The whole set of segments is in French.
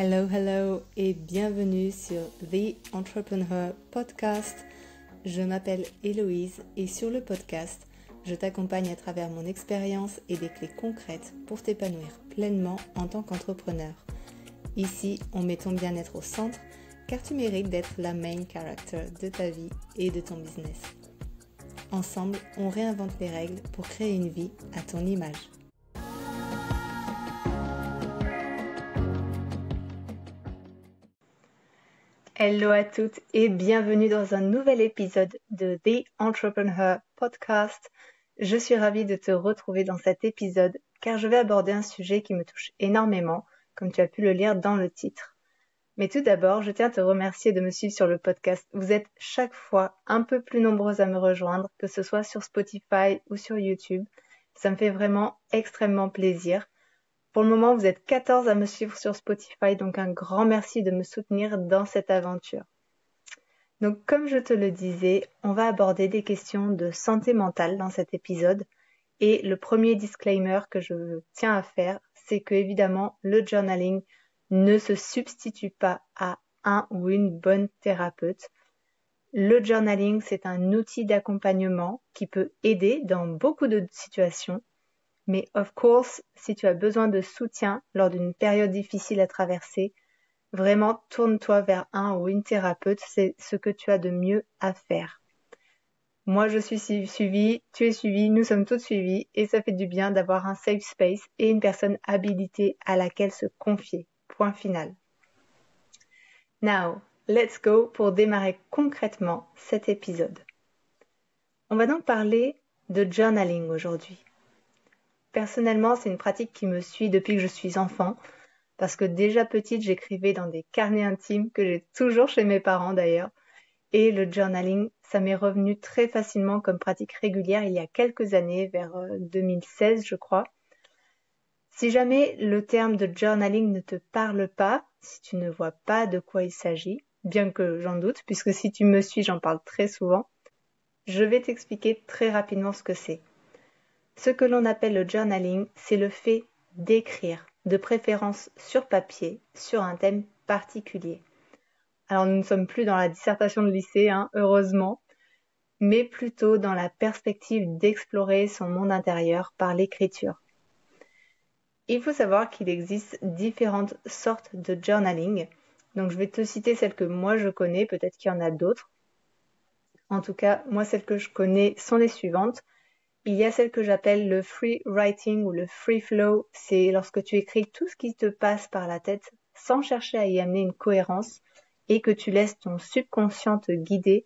Hello, hello et bienvenue sur The Entrepreneur Podcast. Je m'appelle Héloïse et sur le podcast, je t'accompagne à travers mon expérience et des clés concrètes pour t'épanouir pleinement en tant qu'entrepreneur. Ici, on met ton bien-être au centre car tu mérites d'être la main character de ta vie et de ton business. Ensemble, on réinvente les règles pour créer une vie à ton image. Hello à toutes et bienvenue dans un nouvel épisode de The Entrepreneur Podcast. Je suis ravie de te retrouver dans cet épisode car je vais aborder un sujet qui me touche énormément, comme tu as pu le lire dans le titre. Mais tout d'abord, je tiens à te remercier de me suivre sur le podcast. Vous êtes chaque fois un peu plus nombreuses à me rejoindre, que ce soit sur Spotify ou sur YouTube. Ça me fait vraiment extrêmement plaisir. Pour le moment, vous êtes 14 à me suivre sur Spotify, donc un grand merci de me soutenir dans cette aventure. Donc, comme je te le disais, on va aborder des questions de santé mentale dans cet épisode. Et le premier disclaimer que je tiens à faire, c'est que évidemment, le journaling ne se substitue pas à un ou une bonne thérapeute. Le journaling, c'est un outil d'accompagnement qui peut aider dans beaucoup de situations. Mais of course, si tu as besoin de soutien lors d'une période difficile à traverser, vraiment tourne-toi vers un ou une thérapeute, c'est ce que tu as de mieux à faire. Moi, je suis suivie, tu es suivie, nous sommes toutes suivies et ça fait du bien d'avoir un safe space et une personne habilitée à laquelle se confier. Point final. Now, let's go pour démarrer concrètement cet épisode. On va donc parler de journaling aujourd'hui. Personnellement, c'est une pratique qui me suit depuis que je suis enfant, parce que déjà petite, j'écrivais dans des carnets intimes que j'ai toujours chez mes parents d'ailleurs. Et le journaling, ça m'est revenu très facilement comme pratique régulière il y a quelques années, vers 2016 je crois. Si jamais le terme de journaling ne te parle pas, si tu ne vois pas de quoi il s'agit, bien que j'en doute, puisque si tu me suis, j'en parle très souvent, je vais t'expliquer très rapidement ce que c'est. Ce que l'on appelle le journaling, c'est le fait d'écrire, de préférence sur papier, sur un thème particulier. Alors nous ne sommes plus dans la dissertation de lycée, heureusement, mais plutôt dans la perspective d'explorer son monde intérieur par l'écriture. Il faut savoir qu'il existe différentes sortes de journaling, donc je vais te citer celles que moi je connais, peut-être qu'il y en a d'autres. En tout cas, moi celles que je connais sont les suivantes. Il y a celle que j'appelle le free writing ou le free flow. C'est lorsque tu écris tout ce qui te passe par la tête sans chercher à y amener une cohérence et que tu laisses ton subconscient te guider.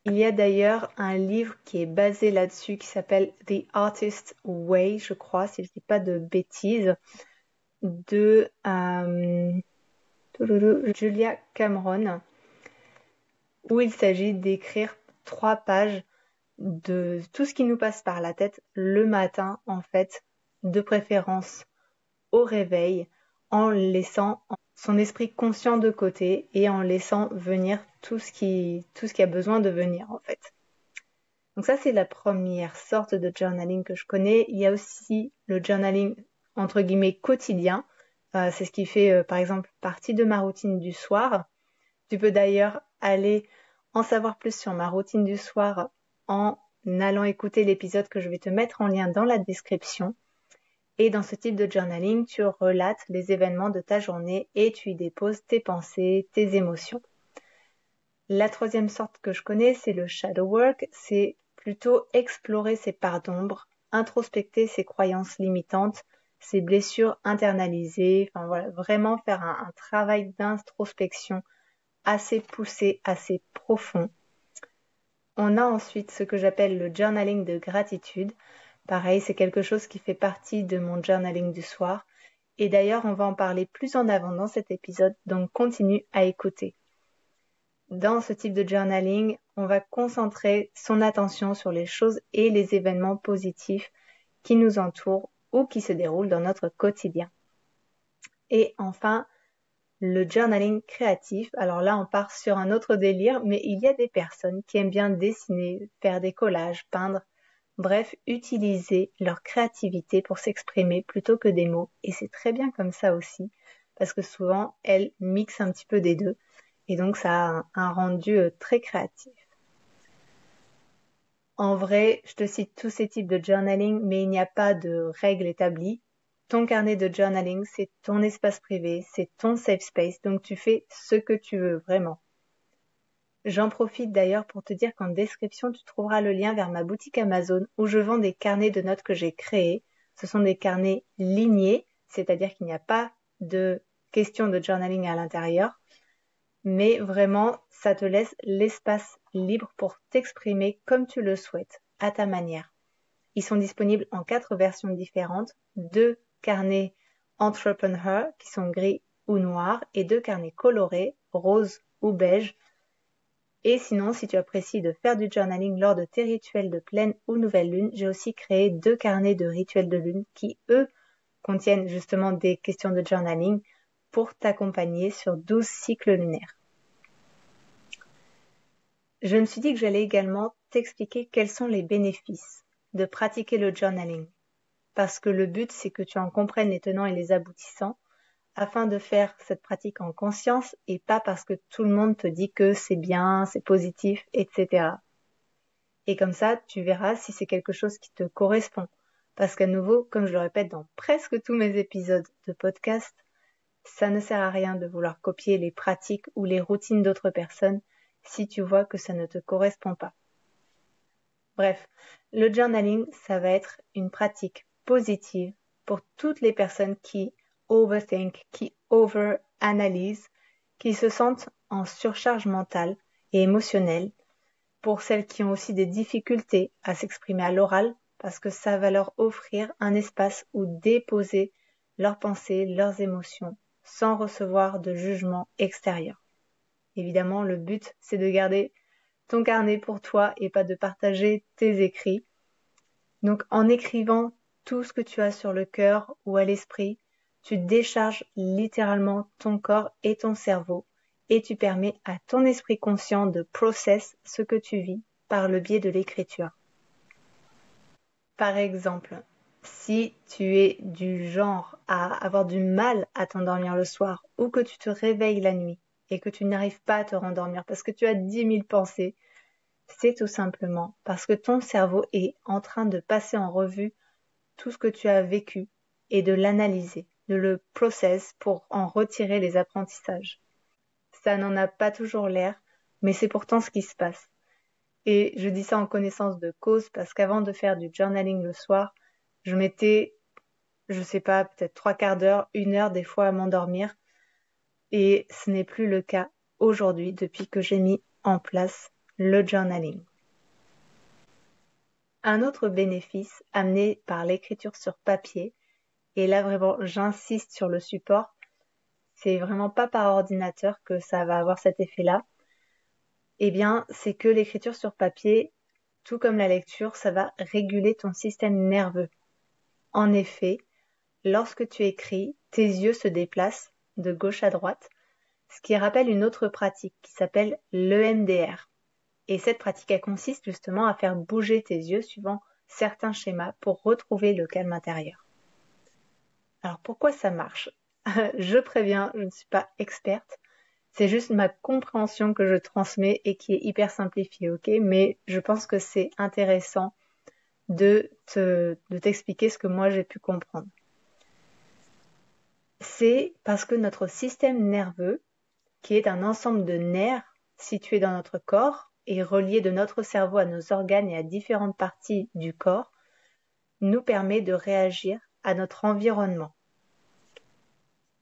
Il y a d'ailleurs un livre qui est basé là-dessus qui s'appelle The Artist's Way, je crois, si je ne dis pas de bêtises, de Julia Cameron, où il s'agit d'écrire 3 pages de tout ce qui nous passe par la tête le matin, en fait, de préférence au réveil, en laissant son esprit conscient de côté et en laissant venir tout ce qui a besoin de venir, en fait. Donc ça, c'est la première sorte de journaling que je connais. Il y a aussi le journaling, entre guillemets, quotidien. C'est ce qui fait, par exemple, partie de ma routine du soir. Tu peux d'ailleurs aller en savoir plus sur ma routine du soir en allant écouter l'épisode que je vais te mettre en lien dans la description. Et dans ce type de journaling, tu relates les événements de ta journée et tu y déposes tes pensées, tes émotions. La troisième sorte que je connais, c'est le shadow work. C'est plutôt explorer ses parts d'ombre, introspecter ses croyances limitantes, ses blessures internalisées, enfin voilà, vraiment faire un travail d'introspection assez poussé, assez profond. On a ensuite ce que j'appelle le journaling de gratitude. Pareil, c'est quelque chose qui fait partie de mon journaling du soir. Et d'ailleurs, on va en parler plus en avant dans cet épisode, donc continue à écouter. Dans ce type de journaling, on va concentrer son attention sur les choses et les événements positifs qui nous entourent ou qui se déroulent dans notre quotidien. Et enfin, le journaling créatif, alors là on part sur un autre délire, mais il y a des personnes qui aiment bien dessiner, faire des collages, peindre, bref, utiliser leur créativité pour s'exprimer plutôt que des mots. Et c'est très bien comme ça aussi, parce que souvent, elles mixent un petit peu des deux. Et donc, ça a un rendu très créatif. En vrai, je te cite tous ces types de journaling, mais il n'y a pas de règle établie. Ton carnet de journaling, c'est ton espace privé, c'est ton safe space, donc tu fais ce que tu veux vraiment. J'en profite d'ailleurs pour te dire qu'en description, tu trouveras le lien vers ma boutique Amazon où je vends des carnets de notes que j'ai créés. Ce sont des carnets lignés, c'est-à-dire qu'il n'y a pas de question de journaling à l'intérieur, mais vraiment, ça te laisse l'espace libre pour t'exprimer comme tu le souhaites, à ta manière. Ils sont disponibles en 4 versions différentes, 2 carnets Entrepreneur qui sont gris ou noirs et 2 carnets colorés, rose ou beige. Et sinon, si tu apprécies de faire du journaling lors de tes rituels de pleine ou nouvelle lune, j'ai aussi créé 2 carnets de rituels de lune qui, eux, contiennent justement des questions de journaling pour t'accompagner sur 12 cycles lunaires. Je me suis dit que j'allais également t'expliquer quels sont les bénéfices de pratiquer le journaling. Parce que le but, c'est que tu en comprennes les tenants et les aboutissants afin de faire cette pratique en conscience et pas parce que tout le monde te dit que c'est bien, c'est positif, etc. Et comme ça, tu verras si c'est quelque chose qui te correspond. Parce qu'à nouveau, comme je le répète dans presque tous mes épisodes de podcast, ça ne sert à rien de vouloir copier les pratiques ou les routines d'autres personnes si tu vois que ça ne te correspond pas. Bref, le journaling, ça va être une pratique positive pour toutes les personnes qui overthink, qui overanalysent, qui se sentent en surcharge mentale et émotionnelle, pour celles qui ont aussi des difficultés à s'exprimer à l'oral, parce que ça va leur offrir un espace où déposer leurs pensées, leurs émotions, sans recevoir de jugement extérieur. Évidemment, le but, c'est de garder ton carnet pour toi et pas de partager tes écrits. Donc, en écrivant tout ce que tu as sur le cœur ou à l'esprit, tu décharges littéralement ton corps et ton cerveau et tu permets à ton esprit conscient de process ce que tu vis par le biais de l'écriture. Par exemple, si tu es du genre à avoir du mal à t'endormir le soir ou que tu te réveilles la nuit et que tu n'arrives pas à te rendormir parce que tu as 10 000 pensées, c'est tout simplement parce que ton cerveau est en train de passer en revue tout ce que tu as vécu et de l'analyser, de le process pour en retirer les apprentissages. Ça n'en a pas toujours l'air, mais c'est pourtant ce qui se passe. Et je dis ça en connaissance de cause parce qu'avant de faire du journaling le soir, je mettais, je sais pas, peut-être 3/4 d'heure, 1 heure des fois à m'endormir. Et ce n'est plus le cas aujourd'hui depuis que j'ai mis en place le journaling. Un autre bénéfice amené par l'écriture sur papier, et là vraiment j'insiste sur le support, c'est vraiment pas par ordinateur que ça va avoir cet effet-là, eh bien c'est que l'écriture sur papier, tout comme la lecture, ça va réguler ton système nerveux. En effet, lorsque tu écris, tes yeux se déplacent de gauche à droite, ce qui rappelle une autre pratique qui s'appelle l'EMDR. Et cette pratique, elle consiste justement à faire bouger tes yeux suivant certains schémas pour retrouver le calme intérieur. Alors pourquoi ça marche? Je préviens, je ne suis pas experte. C'est juste ma compréhension que je transmets et qui est hyper simplifiée, ok? Mais je pense que c'est intéressant de t'expliquer ce que moi j'ai pu comprendre. C'est parce que notre système nerveux, qui est un ensemble de nerfs situés dans notre corps et reliés de notre cerveau à nos organes et à différentes parties du corps, nous permet de réagir à notre environnement.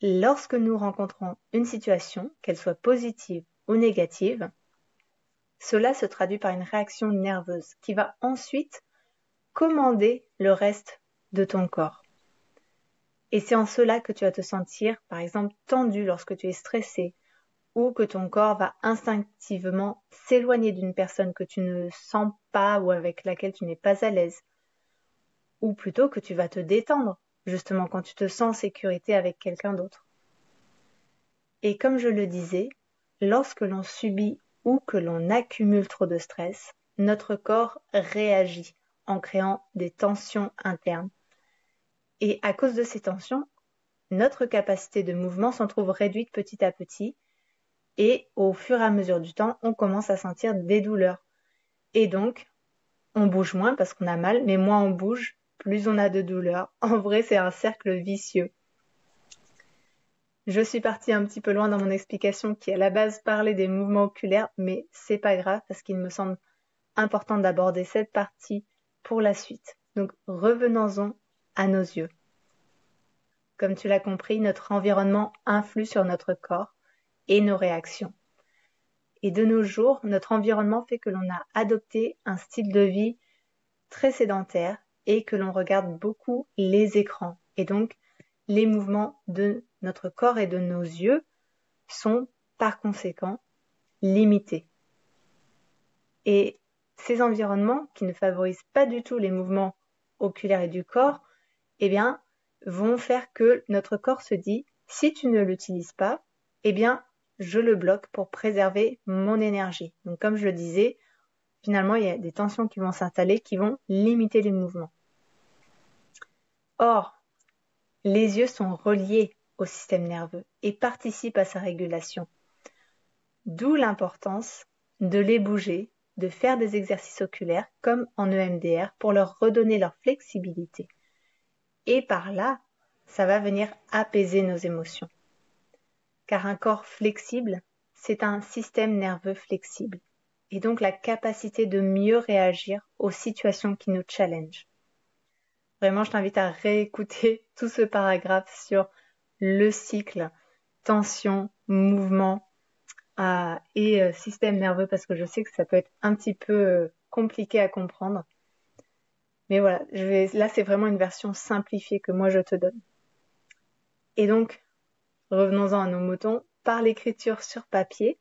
Lorsque nous rencontrons une situation, qu'elle soit positive ou négative, cela se traduit par une réaction nerveuse qui va ensuite commander le reste de ton corps. Et c'est en cela que tu vas te sentir, par exemple, tendu lorsque tu es stressé, ou que ton corps va instinctivement s'éloigner d'une personne que tu ne sens pas ou avec laquelle tu n'es pas à l'aise. Ou plutôt que tu vas te détendre, justement quand tu te sens en sécurité avec quelqu'un d'autre. Et comme je le disais, lorsque l'on subit ou que l'on accumule trop de stress, notre corps réagit en créant des tensions internes. Et à cause de ces tensions, notre capacité de mouvement s'en trouve réduite petit à petit et au fur et à mesure du temps, on commence à sentir des douleurs. Et donc, on bouge moins parce qu'on a mal, mais moins on bouge, plus on a de douleurs. En vrai, c'est un cercle vicieux. Je suis partie un petit peu loin dans mon explication qui à la base parlait des mouvements oculaires, mais c'est pas grave parce qu'il me semble important d'aborder cette partie pour la suite. Donc revenons-en à nos yeux. Comme tu l'as compris, notre environnement influe sur notre corps et nos réactions. Et de nos jours, notre environnement fait que l'on a adopté un style de vie très sédentaire et que l'on regarde beaucoup les écrans. Et donc, les mouvements de notre corps et de nos yeux sont par conséquent limités. Et ces environnements qui ne favorisent pas du tout les mouvements oculaires et du corps, eh bien, vont faire que notre corps se dit, si tu ne l'utilises pas, eh bien, je le bloque pour préserver mon énergie. Donc, comme je le disais, finalement, il y a des tensions qui vont s'installer qui vont limiter les mouvements. Or, les yeux sont reliés au système nerveux et participent à sa régulation. D'où l'importance de les bouger, de faire des exercices oculaires comme en EMDR pour leur redonner leur flexibilité. Et par là, ça va venir apaiser nos émotions. Car un corps flexible, c'est un système nerveux flexible. Et donc la capacité de mieux réagir aux situations qui nous challengent. Vraiment, je t'invite à réécouter tout ce paragraphe sur le cycle, tension, mouvement et système nerveux parce que je sais que ça peut être un petit peu compliqué à comprendre. Mais voilà, là c'est vraiment une version simplifiée que moi je te donne. Et donc, revenons-en à nos moutons, par l'écriture sur papier,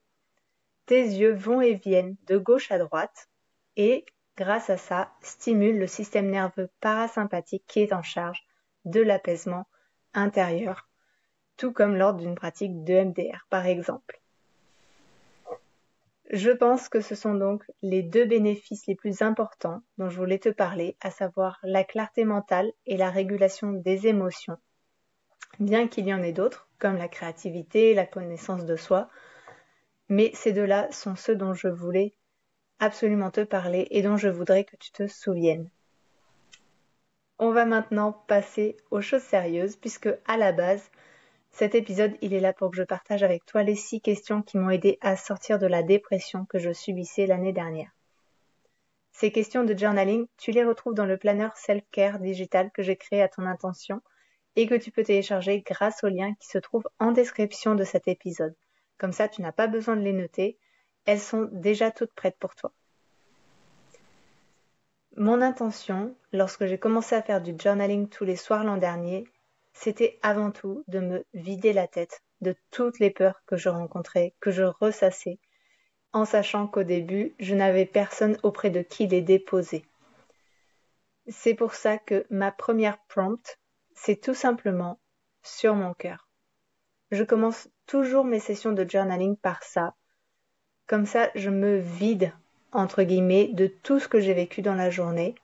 tes yeux vont et viennent de gauche à droite et, grâce à ça, stimulent le système nerveux parasympathique qui est en charge de l'apaisement intérieur, tout comme lors d'une pratique de MDR par exemple. Je pense que ce sont donc les deux bénéfices les plus importants dont je voulais te parler, à savoir la clarté mentale et la régulation des émotions. Bien qu'il y en ait d'autres, comme la créativité, la connaissance de soi, mais ces deux-là sont ceux dont je voulais absolument te parler et dont je voudrais que tu te souviennes. On va maintenant passer aux choses sérieuses puisque à la base, cet épisode il est là pour que je partage avec toi les 6 questions qui m'ont aidé à sortir de la dépression que je subissais l'année dernière. Ces questions de journaling, tu les retrouves dans le planner Self-Care digital que j'ai créé à ton intention et que tu peux télécharger grâce au lien qui se trouve en description de cet épisode. Comme ça, tu n'as pas besoin de les noter, elles sont déjà toutes prêtes pour toi. Mon intention, lorsque j'ai commencé à faire du journaling tous les soirs l'an dernier, c'était avant tout de me vider la tête de toutes les peurs que je rencontrais, que je ressassais, en sachant qu'au début, je n'avais personne auprès de qui les déposer. C'est pour ça que ma première prompt, c'est tout simplement sur mon cœur. Je commence toujours mes sessions de journaling par ça. Comme ça, je me vide, entre guillemets, de tout ce que j'ai vécu dans la journée.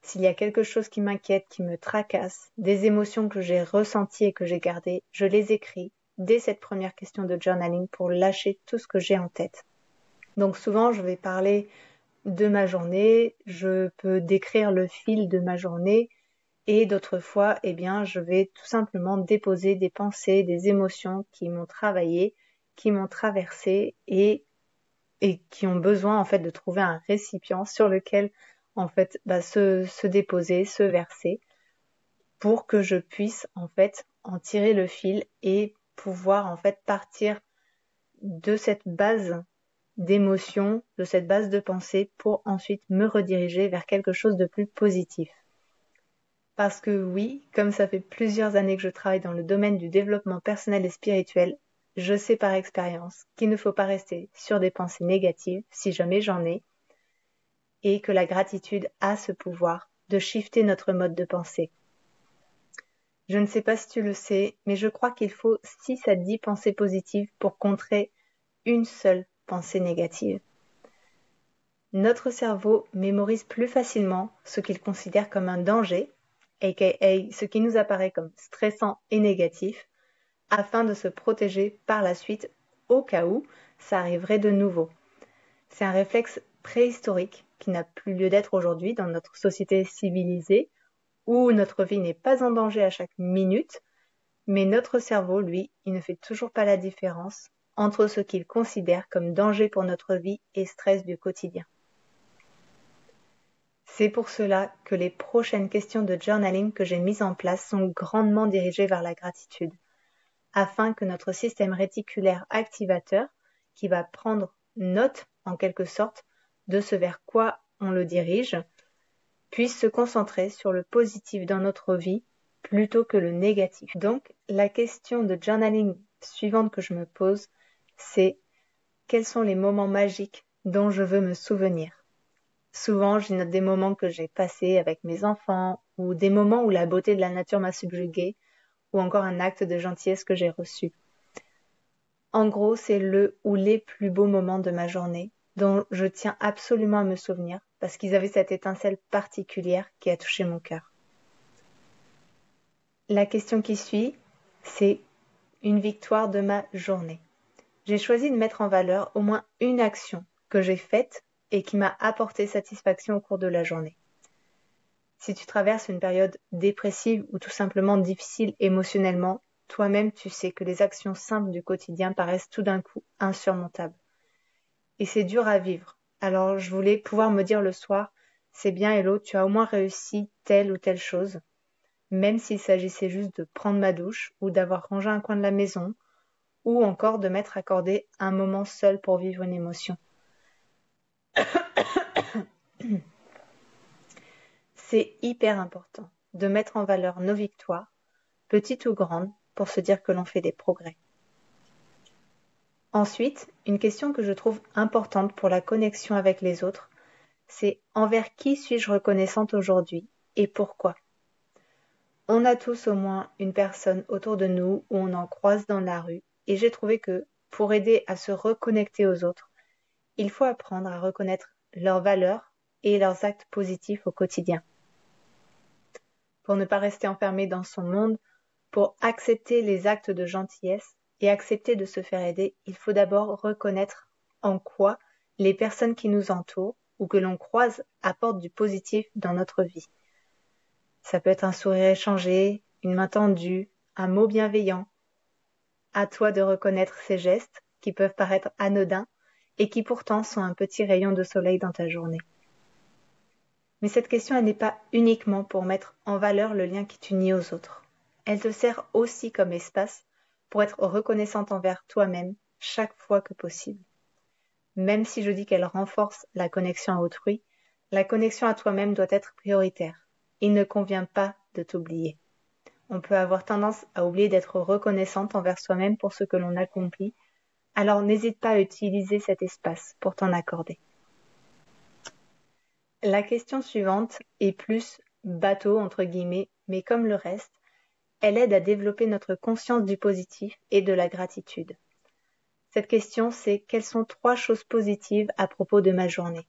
S'il y a quelque chose qui m'inquiète, qui me tracasse, des émotions que j'ai ressenties et que j'ai gardées, je les écris dès cette première question de journaling pour lâcher tout ce que j'ai en tête. Donc souvent, je vais parler de ma journée, je peux décrire le fil de ma journée et d'autres fois, eh bien, je vais tout simplement déposer des pensées, des émotions qui m'ont travaillé, qui m'ont traversé et qui ont besoin en fait de trouver un récipient sur lequel en fait se déposer, se verser pour que je puisse en fait en tirer le fil et pouvoir en fait partir de cette base d'émotions, de cette base de pensée pour ensuite me rediriger vers quelque chose de plus positif. Parce que oui, comme ça fait plusieurs années que je travaille dans le domaine du développement personnel et spirituel, je sais par expérience qu'il ne faut pas rester sur des pensées négatives, si jamais j'en ai, et que la gratitude a ce pouvoir de shifter notre mode de pensée. Je ne sais pas si tu le sais, mais je crois qu'il faut 6 à 10 pensées positives pour contrer une seule pensée négative. Notre cerveau mémorise plus facilement ce qu'il considère comme un danger aka ce qui nous apparaît comme stressant et négatif, afin de se protéger par la suite au cas où ça arriverait de nouveau. C'est un réflexe préhistorique qui n'a plus lieu d'être aujourd'hui dans notre société civilisée où notre vie n'est pas en danger à chaque minute, mais notre cerveau, lui, il ne fait toujours pas la différence entre ce qu'il considère comme danger pour notre vie et stress du quotidien. C'est pour cela que les prochaines questions de journaling que j'ai mises en place sont grandement dirigées vers la gratitude, afin que notre système réticulaire activateur, qui va prendre note en quelque sorte de ce vers quoi on le dirige, puisse se concentrer sur le positif dans notre vie plutôt que le négatif. Donc, la question de journaling suivante que je me pose, c'est quels sont les moments magiques dont je veux me souvenir? Souvent, j'y note des moments que j'ai passés avec mes enfants ou des moments où la beauté de la nature m'a subjuguée ou encore un acte de gentillesse que j'ai reçu. En gros, c'est le ou les plus beaux moments de ma journée dont je tiens absolument à me souvenir parce qu'ils avaient cette étincelle particulière qui a touché mon cœur. La question qui suit, c'est une victoire de ma journée. J'ai choisi de mettre en valeur au moins une action que j'ai faite et qui m'a apporté satisfaction au cours de la journée. Si tu traverses une période dépressive ou tout simplement difficile émotionnellement, toi-même tu sais que les actions simples du quotidien paraissent tout d'un coup insurmontables. Et c'est dur à vivre. Alors je voulais pouvoir me dire le soir, c'est bien Hello, tu as au moins réussi telle ou telle chose, même s'il s'agissait juste de prendre ma douche ou d'avoir rangé un coin de la maison, ou encore de m'être accordé un moment seul pour vivre une émotion. C'est hyper important de mettre en valeur nos victoires, petites ou grandes, pour se dire que l'on fait des progrès. Ensuite, une question que je trouve importante pour la connexion avec les autres, c'est envers qui suis-je reconnaissante aujourd'hui et pourquoi? On a tous au moins une personne autour de nous où on en croise dans la rue et j'ai trouvé que pour aider à se reconnecter aux autres, il faut apprendre à reconnaître leurs valeurs et leurs actes positifs au quotidien. Pour ne pas rester enfermé dans son monde, pour accepter les actes de gentillesse et accepter de se faire aider, il faut d'abord reconnaître en quoi les personnes qui nous entourent ou que l'on croise apportent du positif dans notre vie. Ça peut être un sourire échangé, une main tendue, un mot bienveillant. À toi de reconnaître ces gestes qui peuvent paraître anodins et qui pourtant sont un petit rayon de soleil dans ta journée. Mais cette question, elle n'est pas uniquement pour mettre en valeur le lien qui t'unit aux autres. Elle te sert aussi comme espace pour être reconnaissante envers toi-même chaque fois que possible. Même si je dis qu'elle renforce la connexion à autrui, la connexion à toi-même doit être prioritaire. Il ne convient pas de t'oublier. On peut avoir tendance à oublier d'être reconnaissante envers soi-même pour ce que l'on accomplit, alors n'hésite pas à utiliser cet espace pour t'en accorder. La question suivante est plus bateau entre guillemets, mais comme le reste, elle aide à développer notre conscience du positif et de la gratitude. Cette question, c'est quelles sont 3 choses positives à propos de ma journée?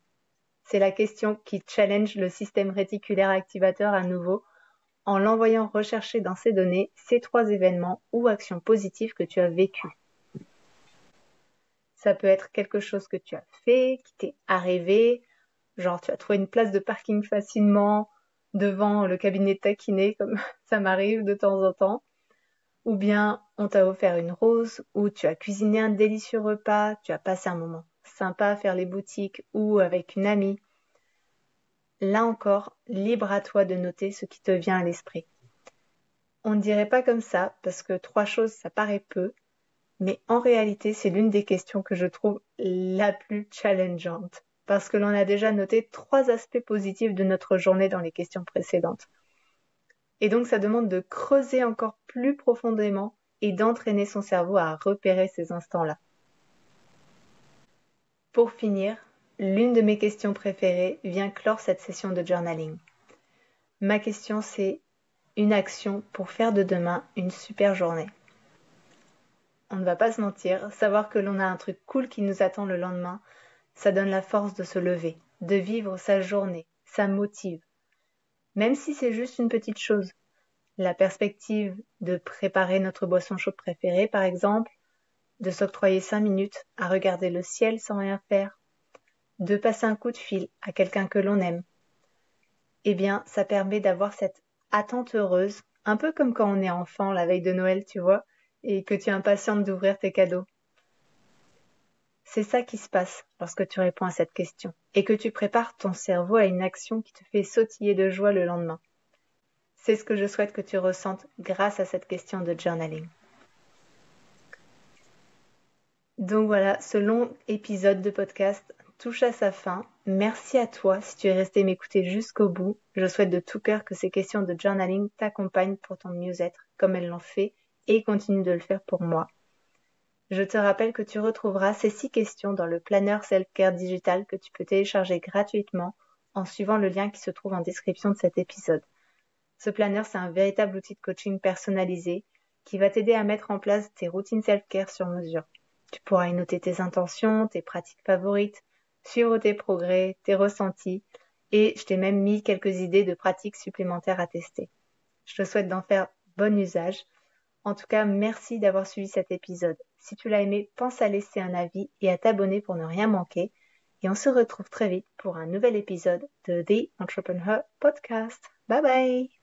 C'est la question qui challenge le système réticulaire activateur à nouveau en l'envoyant rechercher dans ses données ces 3 événements ou actions positives que tu as vécues. Ça peut être quelque chose que tu as fait, qui t'est arrivé, genre tu as trouvé une place de parking facilement devant le cabinet de ta kiné, comme ça m'arrive de temps en temps. Ou bien on t'a offert une rose, ou tu as cuisiné un délicieux repas, tu as passé un moment sympa à faire les boutiques ou avec une amie. Là encore, libre à toi de noter ce qui te vient à l'esprit. On ne dirait pas comme ça, parce que 3 choses, ça paraît peu, mais en réalité, c'est l'une des questions que je trouve la plus challengeante, parce que l'on a déjà noté 3 aspects positifs de notre journée dans les questions précédentes. Et donc, ça demande de creuser encore plus profondément et d'entraîner son cerveau à repérer ces instants-là. Pour finir, l'une de mes questions préférées vient clore cette session de journaling. Ma question, c'est une action pour faire de demain une super journée. On ne va pas se mentir, savoir que l'on a un truc cool qui nous attend le lendemain, ça donne la force de se lever, de vivre sa journée, ça motive. même si c'est juste une petite chose. La perspective de préparer notre boisson chaude préférée, par exemple, de s'octroyer 5 minutes à regarder le ciel sans rien faire, de passer un coup de fil à quelqu'un que l'on aime, eh bien, ça permet d'avoir cette attente heureuse, un peu comme quand on est enfant la veille de Noël, tu vois, et que tu es impatiente d'ouvrir tes cadeaux. C'est ça qui se passe lorsque tu réponds à cette question et que tu prépares ton cerveau à une action qui te fait sautiller de joie le lendemain. C'est ce que je souhaite que tu ressentes grâce à cette question de journaling. Donc voilà, ce long épisode de podcast touche à sa fin. Merci à toi si tu es resté m'écouter jusqu'au bout. Je souhaite de tout cœur que ces questions de journaling t'accompagnent pour ton mieux-être comme elles l'ont fait et continuent de le faire pour moi. Je te rappelle que tu retrouveras ces 6 questions dans le planeur Self-Care Digital que tu peux télécharger gratuitement en suivant le lien qui se trouve en description de cet épisode. Ce planeur, c'est un véritable outil de coaching personnalisé qui va t'aider à mettre en place tes routines self-care sur mesure. Tu pourras y noter tes intentions, tes pratiques favorites, suivre tes progrès, tes ressentis et je t'ai même mis quelques idées de pratiques supplémentaires à tester. Je te souhaite d'en faire bon usage. En tout cas, merci d'avoir suivi cet épisode. Si tu l'as aimé, pense à laisser un avis et à t'abonner pour ne rien manquer. Et on se retrouve très vite pour un nouvel épisode de The Entrepreneur Podcast. Bye bye!